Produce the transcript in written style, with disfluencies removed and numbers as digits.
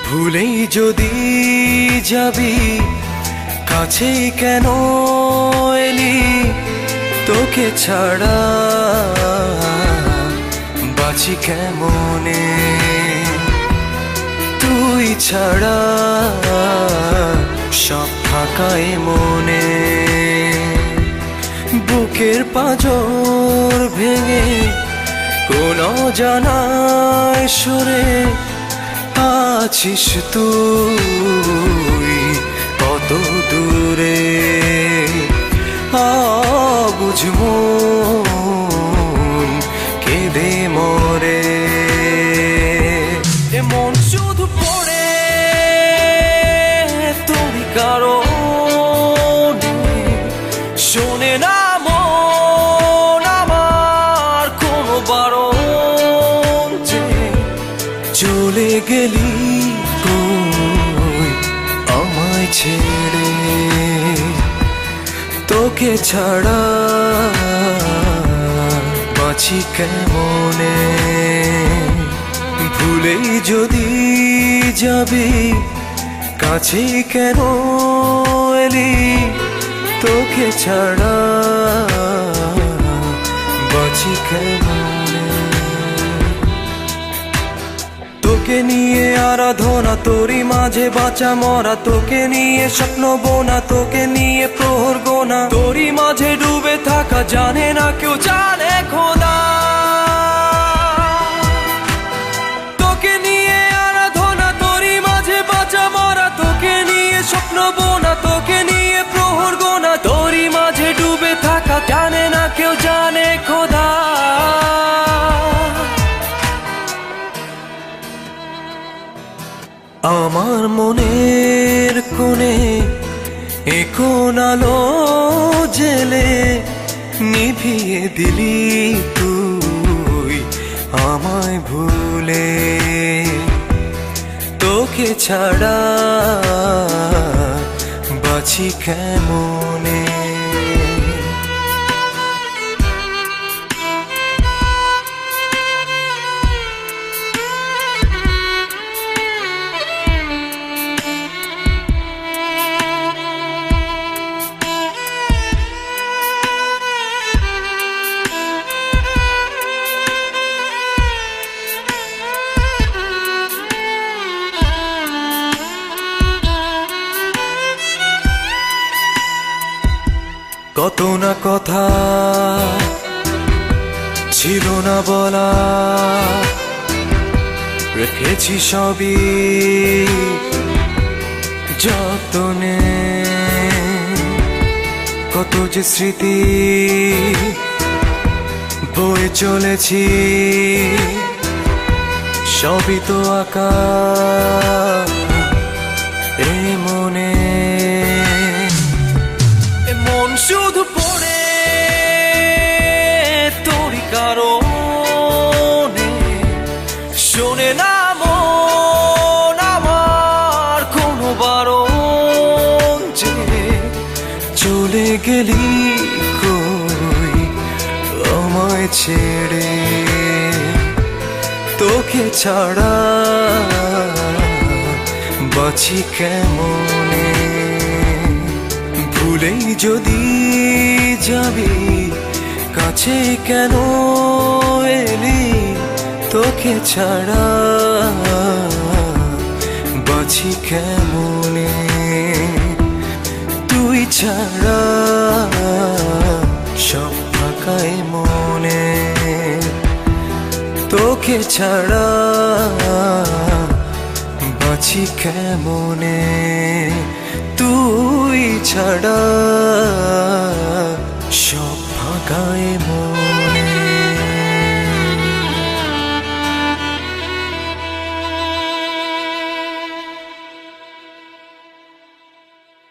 ভুলেই যদি যাবি কাছে কেন এলি তোকে ছাড়া বাঁচি কেমনে তুই ছাড়া সব ফাঁকায় মনে বুকের পাঁজর ভেঙে কোন জানায় সুরে আছিস তুই কত দূরে বুঝ মন কেঁদে মরে মন শুধু পড়ে তোরই কারণে শোনে না মন আমার কোনো বারণ যে চলে গেলি কই আমায় ছেড়ে তোকে ছাড়া বাঁচি কেমনে ভুলেই যদি যাবি কাছে কেন এলি তোকে ছাড়া বাঁচি কেমনে তোকে নিয়ে আরাধনা তোরই মাঝে বাঁচা মরা তোকে নিয়ে স্বপ্ন বোনা তোকে নিয়ে প্রহর গোনা তোরই মাঝে ডুবে থাকা জানে না কেউ জানে খোদা তোকে নিয়ে আরাধনা তোরই মাঝে বাঁচা মরা তোকে নিয়ে স্বপ্ন বোনা তোকে নিয়ে প্রহর গোনা তোরই মাঝে ডুবে থাকা জানে না কেউ জানে খোদা আমার মনের কোণে এখন আলো জেলে নিভিয়ে দিলি তুই আমায় ভুলে তোকে ছাড়া বাঁচি কেমনে কত না কথা ছিল না বলা রেখেছি সবই যতনে কত যে স্মৃতি বয়ে চলেছি সবই তো আঁকা এই মনে মন শুধু পড়ে তোরই কারণে শোনে না মন আমার কোনো বারণ যে চলে গেলি কই আমায় ছেড়ে তোকে ছাড়া বাঁচি কেমনে ভুলেই যদি যাবি কাছে কেন এলি তোকে ছাড়া বাঁচি কেমনে তুই ছাড়া সব ফাঁকায় মনে তোকে ছাড়া বাঁচি কেমনে তুই ছাড়া সব ফাঁকায়